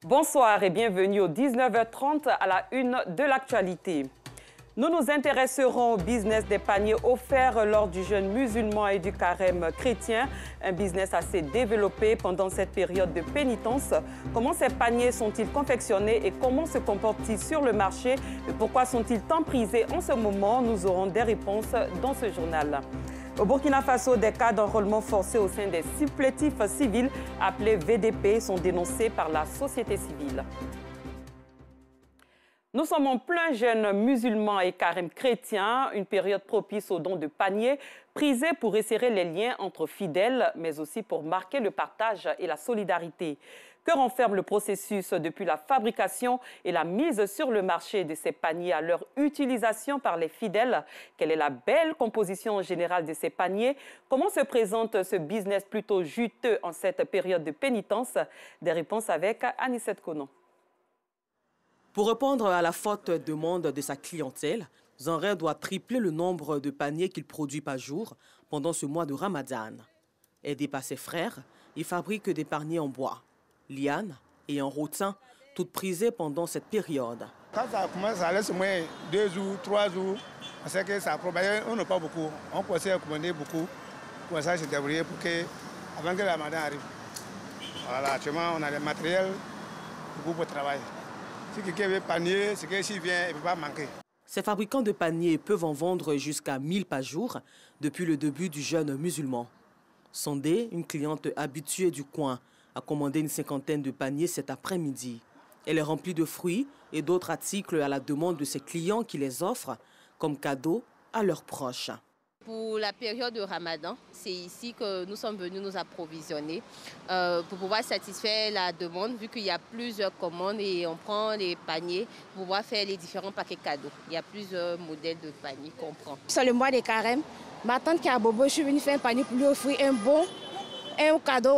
Bonsoir et bienvenue au 19h30 à la une de l'actualité. Nous nous intéresserons au business des paniers offerts lors du jeûne musulman et du carême chrétien. Un business assez développé pendant cette période de pénitence. Comment ces paniers sont-ils confectionnés et comment se comportent-ils sur le marché? Et pourquoi sont-ils tant prisés en ce moment? Nous aurons des réponses dans ce journal. Au Burkina Faso, des cas d'enrôlement forcé au sein des supplétifs civils appelés VDP sont dénoncés par la société civile. Nous sommes en plein jeûne musulman et carême chrétien, une période propice aux dons de paniers, prisée pour resserrer les liens entre fidèles, mais aussi pour marquer le partage et la solidarité. Que renferme le processus depuis la fabrication et la mise sur le marché de ces paniers à leur utilisation par les fidèles? Quelle est la belle composition générale de ces paniers? Comment se présente ce business plutôt juteux en cette période de pénitence? Des réponses avec Anissette Konon. Pour répondre à la forte demande de sa clientèle, Zanré doit tripler le nombre de paniers qu'il produit par jour pendant ce mois de Ramadan. Aidé par ses frères, il fabrique des paniers en bois, lianes et en rotin, toutes prisées pendant cette période. Quand ça commence, ça laisse au moins 2 jours, 3 jours. On sait que ça probablement, on n'a pas beaucoup. On conseille à commander beaucoup. Pour ça, se débrouiller pour que, avant que le Ramadan arrive. Voilà, actuellement, on a le matériel beaucoup pour travailler. Si quelqu'un veut panier, c'est que s'il vient, il ne peut pas manquer. Ces fabricants de paniers peuvent en vendre jusqu'à 1000 par jour depuis le début du jeûne musulman. Sondé, une cliente habituée du coin, a commandé une 50aine de paniers cet après-midi. Elle est remplie de fruits et d'autres articles à la demande de ses clients qui les offrent comme cadeau à leurs proches. Pour la période de Ramadan, c'est ici que nous sommes venus nous approvisionner pour pouvoir satisfaire la demande, vu qu'il y a plusieurs commandes et on prend les paniers pour pouvoir faire les différents paquets cadeaux. Il y a plusieurs modèles de paniers qu'on prend. C'est le mois de carême. Ma tante qui a bobo, je suis venue faire un panier pour lui offrir un cadeau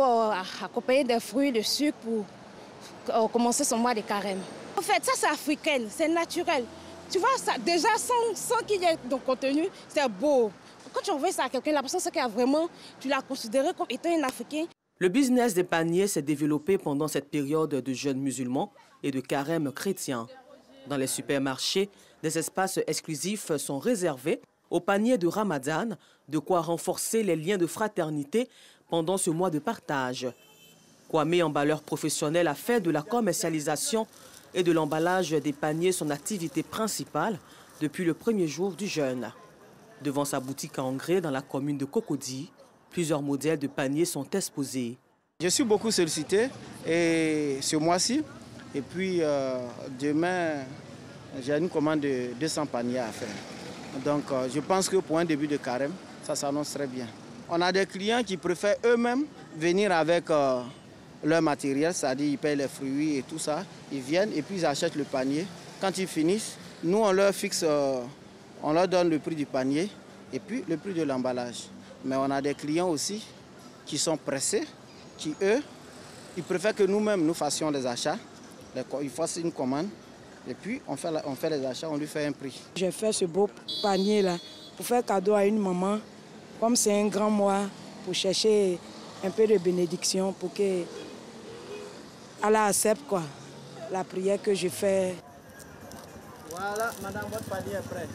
accompagné de fruits, de sucre pour commencer son mois de carême. En fait, ça c'est africain, c'est naturel. Tu vois, ça, déjà sans qu'il y ait de contenu, c'est beau. Quand tu envoies ça à quelqu'un, la personne sait qu'elle vraiment, tu l'as considéré comme étant un Africain. Le business des paniers s'est développé pendant cette période de jeûne musulman et de carême chrétien. Dans les supermarchés, des espaces exclusifs sont réservés aux paniers de Ramadan, de quoi renforcer les liens de fraternité pendant ce mois de partage. Kwame, emballeur professionnel, a fait de la commercialisation et de l'emballage des paniers son activité principale depuis le premier jour du jeûne. Devant sa boutique à engrais dans la commune de Cocody, plusieurs modèles de paniers sont exposés. Je suis beaucoup sollicité et ce mois-ci. Et puis demain, j'ai une commande de 200 paniers à faire. Donc je pense que pour un début de carême, ça s'annonce très bien. On a des clients qui préfèrent eux-mêmes venir avec leur matériel, c'est-à-dire ils payent les fruits et tout ça. Ils viennent et puis ils achètent le panier. Quand ils finissent, nous on leur fixe... on leur donne le prix du panier et puis le prix de l'emballage. Mais on a des clients aussi qui sont pressés, qui eux, ils préfèrent que nous-mêmes nous fassions les achats. Ils fassent une commande et puis on fait les achats, on lui fait un prix. J'ai fait ce beau panier-là pour faire cadeau à une maman. Comme c'est un grand mois, pour chercher un peu de bénédiction pour qu'elle accepte quoi, la prière que je fais. Voilà, madame, votre panier est prêt.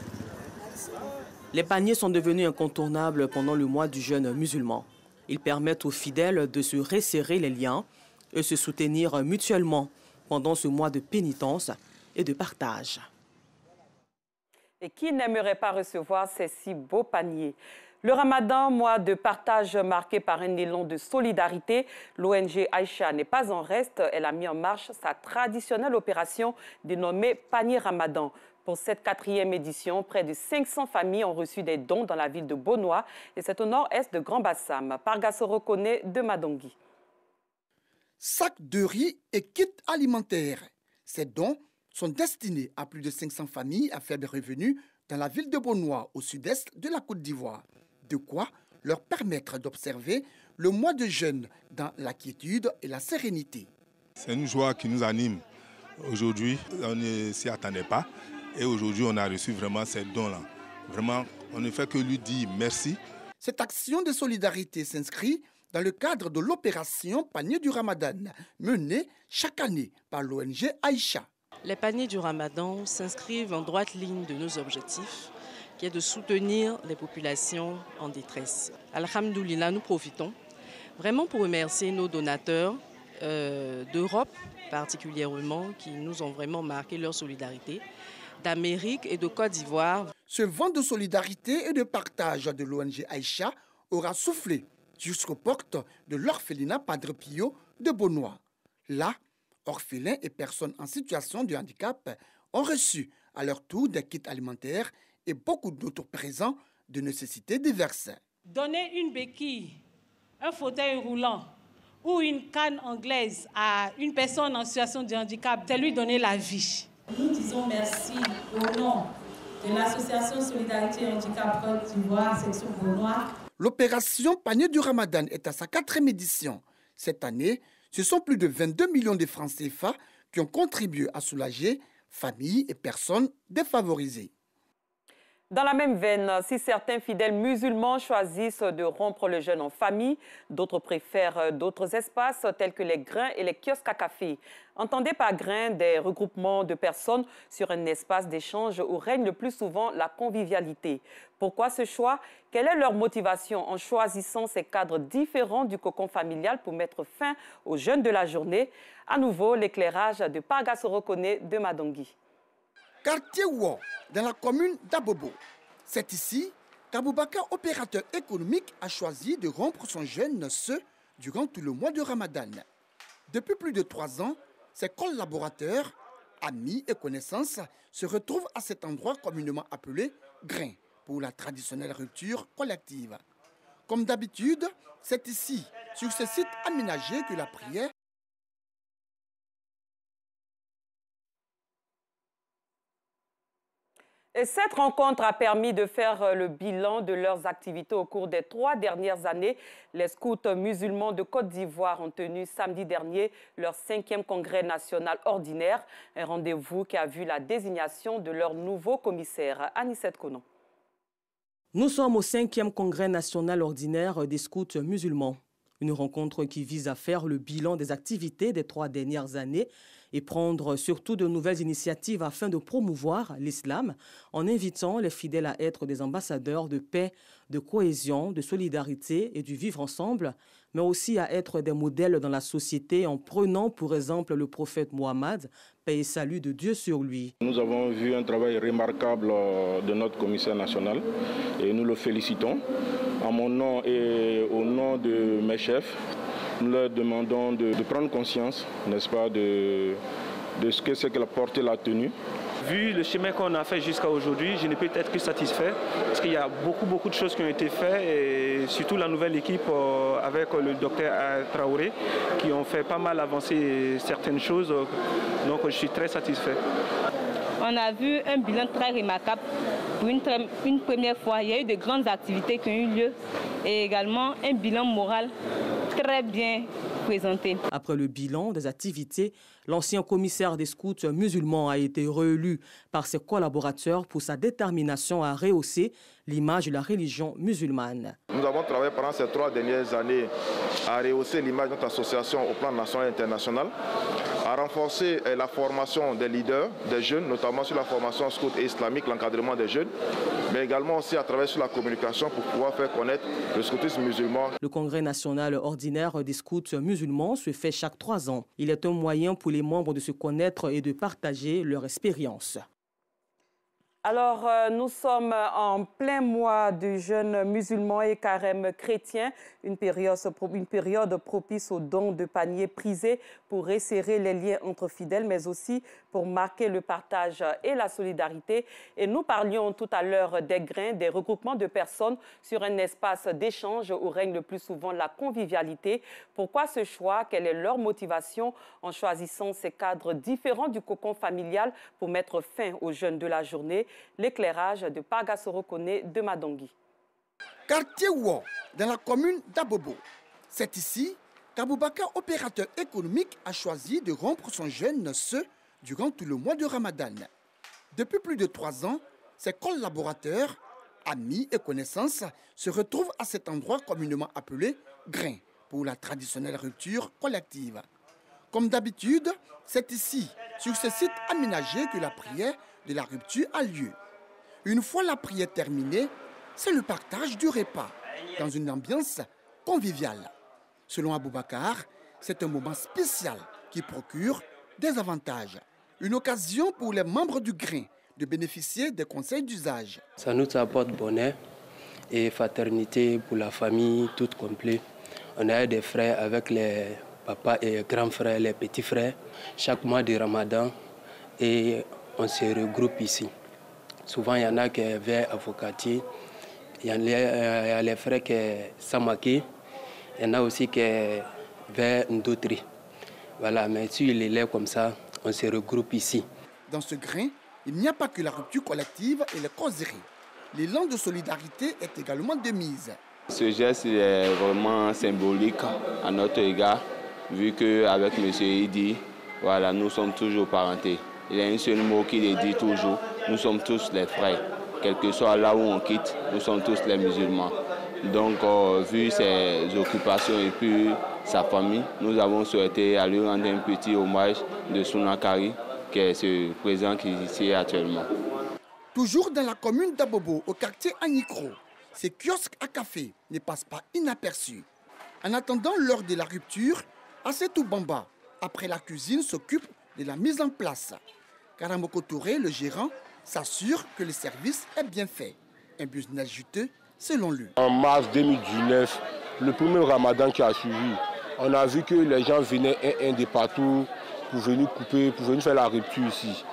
Les paniers sont devenus incontournables pendant le mois du jeûne musulman. Ils permettent aux fidèles de se resserrer les liens et se soutenir mutuellement pendant ce mois de pénitence et de partage. Et qui n'aimerait pas recevoir ces si beaux paniers? Le Ramadan, mois de partage marqué par un élan de solidarité, l'ONG Aïcha n'est pas en reste. Elle a mis en marche sa traditionnelle opération dénommée Panier Ramadan. Pour cette 4e édition, près de 500 familles ont reçu des dons dans la ville de Bonoa et c'est au nord-est de Grand Bassam. Pargasso reconnaît de Madongui. Sacs de riz et kits alimentaires. Ces dons sont destinés à plus de 500 familles à faible revenu dans la ville de Bonoa, au sud-est de la Côte d'Ivoire. De quoi leur permettre d'observer le mois de jeûne dans la quiétude et la sérénité. C'est une joie qui nous anime. Aujourd'hui, on ne s'y attendait pas. Et aujourd'hui, on a reçu vraiment ces dons-là. Vraiment, on ne fait que lui dire merci. Cette action de solidarité s'inscrit dans le cadre de l'opération Panier du Ramadan, menée chaque année par l'ONG Aïcha. Les paniers du Ramadan s'inscrivent en droite ligne de nos objectifs, qui est de soutenir les populations en détresse. Alhamdoulilah, nous profitons vraiment pour remercier nos donateurs d'Europe particulièrement, qui nous ont vraiment marqué leur solidarité, d'Amérique et de Côte d'Ivoire. Ce vent de solidarité et de partage de l'ONG Aïcha aura soufflé jusqu'aux portes de l'orphelinat Padre Pio de Beaunois. Là, orphelins et personnes en situation de handicap ont reçu à leur tour des kits alimentaires et beaucoup d'autres présents de nécessités diverses. Donner une béquille, un fauteuil roulant ou une canne anglaise à une personne en situation de handicap, c'est lui donner la vie. Nous disons merci au nom de l'association Solidarité Handicap Côte d'Ivoire, section Beaunois. L'opération Panier du Ramadan est à sa 4e édition. Cette année, ce sont plus de 22 millions de francs CFA qui ont contribué à soulager familles et personnes défavorisées. Dans la même veine, si certains fidèles musulmans choisissent de rompre le jeûne en famille, d'autres préfèrent d'autres espaces tels que les grains et les kiosques à café. Entendez par grains des regroupements de personnes sur un espace d'échange où règne le plus souvent la convivialité. Pourquoi ce choix? Quelle est leur motivation en choisissant ces cadres différents du cocon familial pour mettre fin au jeûne de la journée? À nouveau, l'éclairage de Parga Sorokone de Madongui. Quartier Ouo, dans la commune d'Abobo. C'est ici qu'Aboubakar, opérateur économique, a choisi de rompre son jeûne, ce durant tout le mois de Ramadan. Depuis plus de 3 ans, ses collaborateurs, amis et connaissances se retrouvent à cet endroit communément appelé grain pour la traditionnelle rupture collective. Comme d'habitude, c'est ici, sur ce site aménagé, que la prière Et cette rencontre a permis de faire le bilan de leurs activités au cours des 3 dernières années. Les scouts musulmans de Côte d'Ivoire ont tenu samedi dernier leur 5e congrès national ordinaire, un rendez-vous qui a vu la désignation de leur nouveau commissaire, Anicette Konon. Nous sommes au 5e congrès national ordinaire des scouts musulmans. Une rencontre qui vise à faire le bilan des activités des 3 dernières années et prendre surtout de nouvelles initiatives afin de promouvoir l'islam en invitant les fidèles à être des ambassadeurs de paix, de cohésion, de solidarité et du vivre ensemble, mais aussi à être des modèles dans la société en prenant pour exemple le prophète Mohammed, paix et salut de Dieu sur lui. Nous avons vu un travail remarquable de notre commissaire national et nous le félicitons. À mon nom et au nom de mes chefs, nous leur demandons de prendre conscience, n'est-ce pas, de ce que c'est que la portée la tenue. Vu le chemin qu'on a fait jusqu'à aujourd'hui, je ne peux être que satisfait parce qu'il y a beaucoup de choses qui ont été faites et surtout la nouvelle équipe avec le docteur Traoré qui ont fait pas mal avancer certaines choses. Donc je suis très satisfait. On a vu un bilan très remarquable. Pour une première fois, il y a eu de grandes activités qui ont eu lieu et également un bilan moral très bien présenté. Après le bilan des activités, l'ancien commissaire des scouts musulmans a été réélu par ses collaborateurs pour sa détermination à rehausser l'image de la religion musulmane. Nous avons travaillé pendant ces 3 dernières années à rehausser l'image de notre association au plan national et international, à renforcer la formation des leaders, des jeunes, notamment sur la formation scout et islamique, l'encadrement des jeunes, mais également aussi à travers sur la communication pour pouvoir faire connaître le scoutisme musulman. Le congrès national ordinaire des scouts musulmans se fait chaque 3 ans. Il est un moyen pour les membres de se connaître et de partager leur expérience. Alors, nous sommes en plein mois du jeûne musulman et carême chrétien, une période propice aux dons de paniers prisés pour resserrer les liens entre fidèles, mais aussi pour marquer le partage et la solidarité. Et nous parlions tout à l'heure des grains, des regroupements de personnes sur un espace d'échange où règne le plus souvent la convivialité. Pourquoi ce choix? Quelle est leur motivation en choisissant ces cadres différents du cocon familial pour mettre fin au jeûne de la journée? L'éclairage de Parga Sorokone de Madongui. Quartier Ouo, dans la commune d'Abobo. C'est ici qu'Aboubakar, opérateur économique, a choisi de rompre son jeûne, ce durant tout le mois de Ramadan. Depuis plus de 3 ans, ses collaborateurs, amis et connaissances se retrouvent à cet endroit communément appelé grain pour la traditionnelle rupture collective. Comme d'habitude, c'est ici, sur ce site aménagé, que la prière de la rupture a lieu. Une fois la prière terminée, c'est le partage du repas dans une ambiance conviviale. Selon Aboubacar, c'est un moment spécial qui procure des avantages. Une occasion pour les membres du grain de bénéficier des conseils d'usage. Ça nous apporte bonheur et fraternité pour la famille toute complète. On a des frères avec les papas et grands frères, les petits frères, chaque mois de Ramadan, et on se regroupe ici. Souvent, il y en a qui sont vers Avocatier, il y a les frères qui sont Samaki, il y en a aussi qui sont vers Ndotri. Voilà, mais si il est là comme ça, on se regroupe ici. Dans ce grain, il n'y a pas que la rupture collective et les causeries. L'élan de solidarité est également de mise. Ce geste est vraiment symbolique à notre égard, vu qu'avec M. Idi, voilà, nous sommes toujours parentés. Il y a un seul mot qui le dit toujours, nous sommes tous les frères. Quel que soit là où on quitte, nous sommes tous les musulmans. Donc, vu ses occupations et puis sa famille, nous avons souhaité aller rendre un petit hommage de Sounakari, qui est ce président qui est ici actuellement. Toujours dans la commune d'Abobo, au quartier Anikro, ces kiosques à café ne passent pas inaperçus. En attendant l'heure de la rupture, Assetou Bamba, après la cuisine, s'occupe de la mise en place. Karamoko Touré, le gérant, s'assure que le service est bien fait. Un business juteux selon lui. En mars 2019, le premier ramadan qui a suivi, on a vu que les gens venaient un de partout pour venir couper, pour venir faire la rupture ici.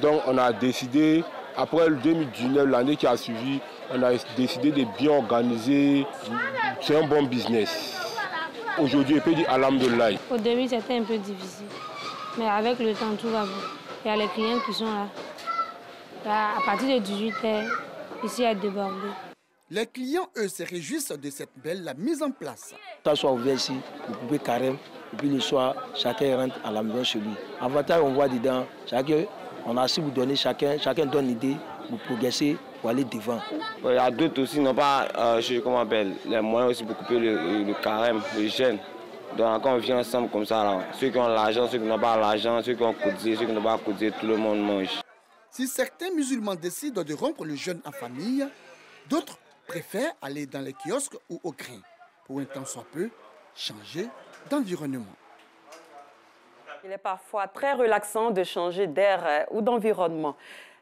Donc on a décidé, après le 2019, l'année qui a suivi, on a décidé de bien organiser. C'est un bon business. Aujourd'hui, on peut dire alhamdoulilah. Au début, c'était un peu difficile. Mais avec le temps, tout va bien. Il y a les clients qui sont là. À partir de 18h, ici à déborder. Les clients, eux, se réjouissent de cette belle mise en place. Ça soit ouvert ici, vous pouvez carême, et puis le soir, chacun rentre à la maison chez lui. Avantage, on voit dedans, on a assez vous donner, chacun donne l'idée pour progresser, pour aller devant. Il y a d'autres aussi, n'ont pas les moyens aussi pour couper le carême, le jeûne. Donc quand on vient ensemble comme ça, là, ceux qui ont l'argent, ceux qui n'ont pas l'argent, ceux qui ont cotisé, ceux qui n'ont pas cotisé, tout le monde mange. Si certains musulmans décident de rompre le jeûne en famille, d'autres préfèrent aller dans les kiosques ou au grain pour un temps soit peu changer d'environnement. Il est parfois très relaxant de changer d'air ou d'environnement.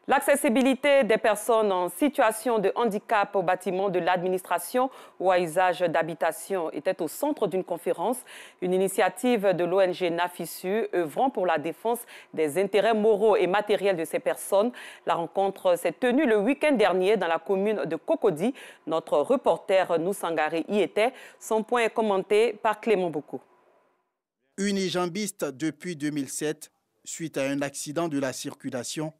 L'accessibilité des personnes en situation de handicap aux bâtiments de l'administration ou à usage d'habitation était au centre d'une conférence, une initiative de l'ONG Nafisu œuvrant pour la défense des intérêts moraux et matériels de ces personnes. La rencontre s'est tenue le week-end dernier dans la commune de Cocody. Notre reporter Noussangare y était. Son point est commenté par Clément Boukou. Unijambiste depuis 2007, suite à un accident de la circulation,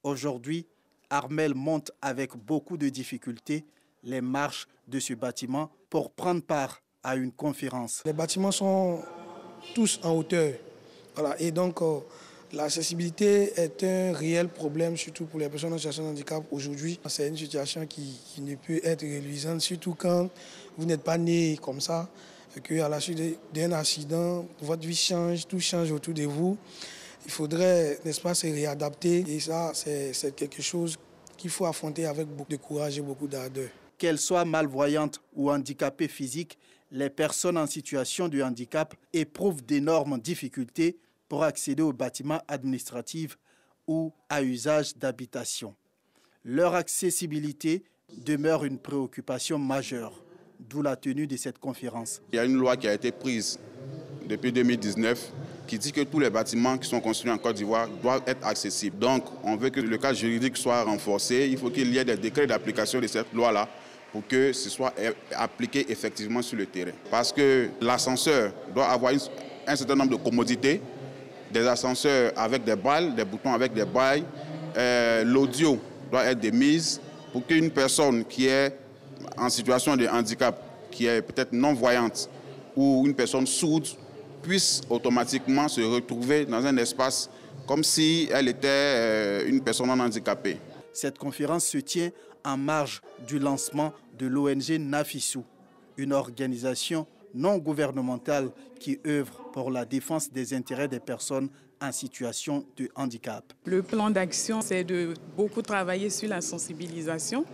aujourd'hui, Armel monte avec beaucoup de difficultés les marches de ce bâtiment pour prendre part à une conférence. Les bâtiments sont tous en hauteur. Voilà. Et donc, l'accessibilité est un réel problème, surtout pour les personnes en situation de handicap aujourd'hui. C'est une situation qui ne peut être réalisante, surtout quand vous n'êtes pas né comme ça, qu'à la suite d'un accident, votre vie change, tout change autour de vous. Il faudrait, n'est-ce pas, se réadapter. Et ça, c'est quelque chose qu'il faut affronter avec beaucoup de courage et beaucoup d'ardeur. Qu'elles soient malvoyantes ou handicapées physiques, les personnes en situation de handicap éprouvent d'énormes difficultés pour accéder aux bâtiments administratifs ou à usage d'habitation. Leur accessibilité demeure une préoccupation majeure, d'où la tenue de cette conférence. Il y a une loi qui a été prise depuis 2019 qui dit que tous les bâtiments qui sont construits en Côte d'Ivoire doivent être accessibles. Donc, on veut que le cadre juridique soit renforcé. Il faut qu'il y ait des décrets d'application de cette loi-là pour que ce soit appliqué effectivement sur le terrain. Parce que l'ascenseur doit avoir un certain nombre de commodités, des ascenseurs avec des balles, des boutons avec des bails. L'audio doit être de mise pour qu'une personne qui est en situation de handicap, qui est peut-être non-voyante ou une personne sourde, puisse automatiquement se retrouver dans un espace comme si elle était une personne non handicapée. Cette conférence se tient en marge du lancement de l'ONG Nafisu, une organisation non gouvernementales qui œuvrent pour la défense des intérêts des personnes en situation de handicap. Le plan d'action, c'est de beaucoup travailler sur la sensibilisation,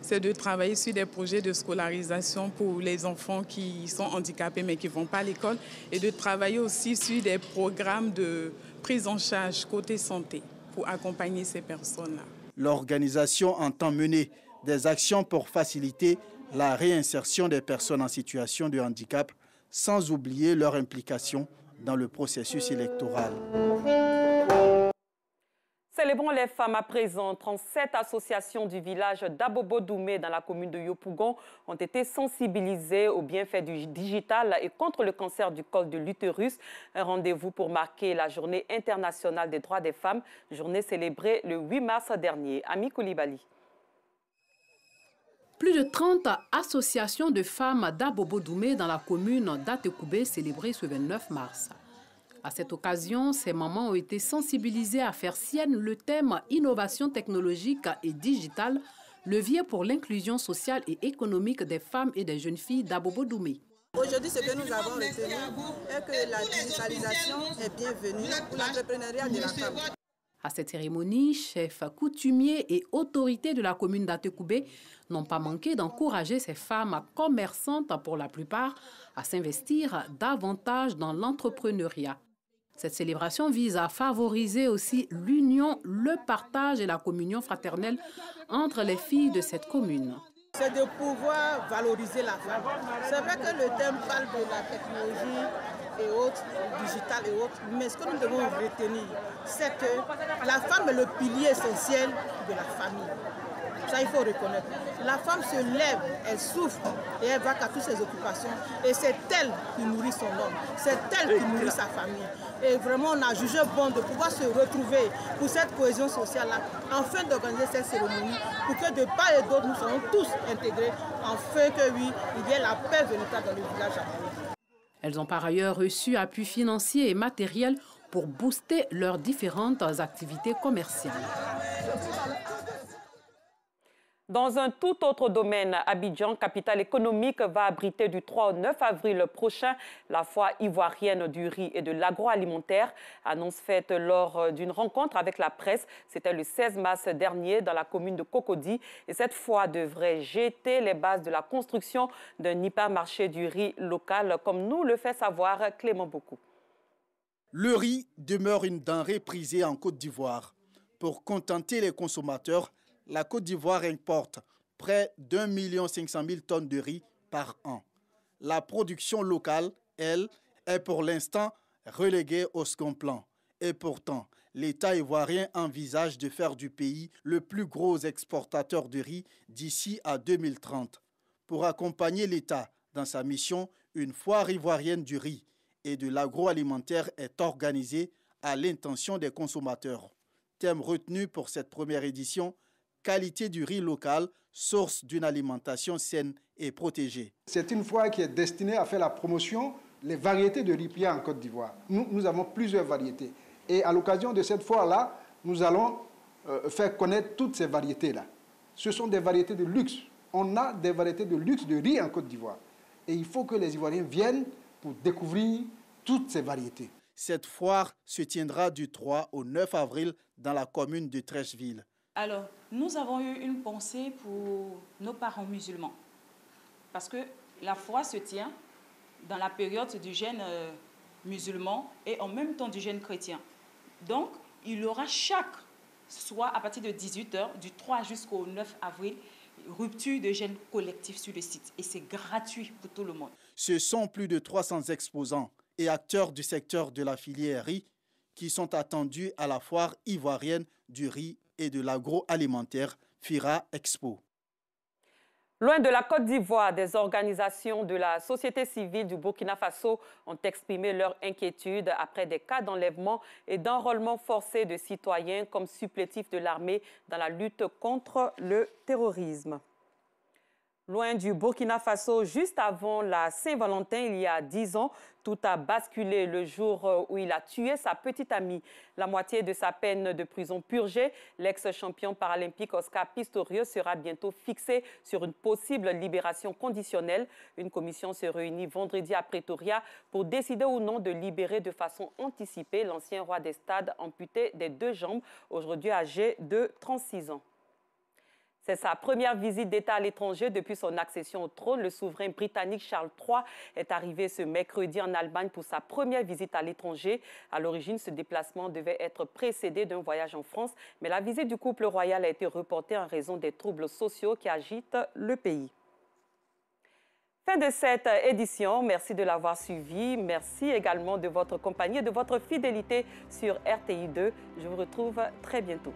c'est de travailler sur des projets de scolarisation pour les enfants qui sont handicapés mais qui ne vont pas à l'école et de travailler aussi sur des programmes de prise en charge côté santé pour accompagner ces personnes-là. L'organisation entend mener des actions pour faciliter la réinsertion des personnes en situation de handicap sans oublier leur implication dans le processus électoral. Célébrons les femmes à présent. 37 associations du village d'Abobo-Doumé dans la commune de Yopougon ont été sensibilisées aux bienfaits du digital et contre le cancer du col de l'utérus. Un rendez-vous pour marquer la journée internationale des droits des femmes, journée célébrée le 8 mars dernier. Ami Koulibaly. Plus de 30 associations de femmes d'Abobo-Doumé dans la commune d'Atekoubé célébrées ce 29 mars. À cette occasion, ces mamans ont été sensibilisées à faire sienne le thème « Innovation technologique et digitale, levier pour l'inclusion sociale et économique des femmes et des jeunes filles d'Abobo-Doumé ». Aujourd'hui, ce que nous avons retenu est que la digitalisation est bienvenue pour l'entrepreneuriat de la femme. À cette cérémonie, chefs coutumiers et autorités de la commune d'Atekoubé n'ont pas manqué d'encourager ces femmes commerçantes, pour la plupart, à s'investir davantage dans l'entrepreneuriat. Cette célébration vise à favoriser aussi l'union, le partage et la communion fraternelle entre les filles de cette commune. C'est de pouvoir valoriser la femme. C'est vrai que le thème parle de la technologie et autres, digital et autres, mais ce que nous devons retenir, c'est que la femme est le pilier essentiel de la famille. Ça, il faut reconnaître. La femme se lève, elle souffre et elle va à toutes ses occupations. Et c'est elle qui nourrit son homme, c'est elle qui nourrit sa famille. Et vraiment, on a jugé bon de pouvoir se retrouver pour cette cohésion sociale-là, afin d'organiser cette cérémonie, pour que de part et d'autre, nous soyons tous intégrés, afin que, oui, il y ait la paix véritable dans le village. Elles ont par ailleurs reçu appui financier et matériel pour booster leurs différentes activités commerciales. Dans un tout autre domaine, Abidjan, capitale économique, va abriter du 3 au 9 avril prochain la foire ivoirienne du riz et de l'agroalimentaire. Annonce faite lors d'une rencontre avec la presse. C'était le 16 mars dernier dans la commune de Cocody. Et cette foire devrait jeter les bases de la construction d'un hypermarché du riz local, comme nous le fait savoir Clément Beaucoup. Le riz demeure une denrée prisée en Côte d'Ivoire. Pour contenter les consommateurs, la Côte d'Ivoire importe près d'1 500 000 tonnes de riz par an. La production locale, elle, est pour l'instant reléguée au second plan. Et pourtant, l'État ivoirien envisage de faire du pays le plus gros exportateur de riz d'ici à 2030. Pour accompagner l'État dans sa mission, une foire ivoirienne du riz et de l'agroalimentaire est organisée à l'intention des consommateurs. Thème retenu pour cette première édition, qualité du riz local, source d'une alimentation saine et protégée. C'est une foire qui est destinée à faire la promotion des variétés de riz qu'il y a en Côte d'Ivoire. Nous avons plusieurs variétés. Et à l'occasion de cette foire-là, nous allons faire connaître toutes ces variétés-là. Ce sont des variétés de luxe. On a des variétés de luxe de riz en Côte d'Ivoire. Et il faut que les Ivoiriens viennent pour découvrir toutes ces variétés. Cette foire se tiendra du 3 au 9 avril dans la commune de Trècheville. Alors, nous avons eu une pensée pour nos parents musulmans. Parce que la foire se tient dans la période du jeûne musulman et en même temps du jeûne chrétien. Donc, il y aura chaque soir, à partir de 18 h, du 3 jusqu'au 9 avril, rupture de jeûne collectif sur le site. Et c'est gratuit pour tout le monde. Ce sont plus de 300 exposants et acteurs du secteur de la filière riz qui sont attendus à la foire ivoirienne du riz et de l'agroalimentaire FIRA Expo. Loin de la Côte d'Ivoire, des organisations de la société civile du Burkina Faso ont exprimé leur inquiétude après des cas d'enlèvement et d'enrôlement forcé de citoyens comme supplétifs de l'armée dans la lutte contre le terrorisme. Loin du Burkina Faso, juste avant la Saint-Valentin, il y a 10 ans, tout a basculé le jour où il a tué sa petite amie. La moitié de sa peine de prison purgée, l'ex-champion paralympique Oscar Pistorius sera bientôt fixé sur une possible libération conditionnelle. Une commission se réunit vendredi à Pretoria pour décider ou non de libérer de façon anticipée l'ancien roi des stades amputé des 2 jambes, aujourd'hui âgé de 36 ans. C'est sa première visite d'État à l'étranger depuis son accession au trône. Le souverain britannique Charles III est arrivé ce mercredi en Allemagne pour sa première visite à l'étranger. À l'origine, ce déplacement devait être précédé d'un voyage en France, mais la visite du couple royal a été reportée en raison des troubles sociaux qui agitent le pays. Fin de cette édition. Merci de l'avoir suivi. Merci également de votre compagnie et de votre fidélité sur RTI2. Je vous retrouve très bientôt.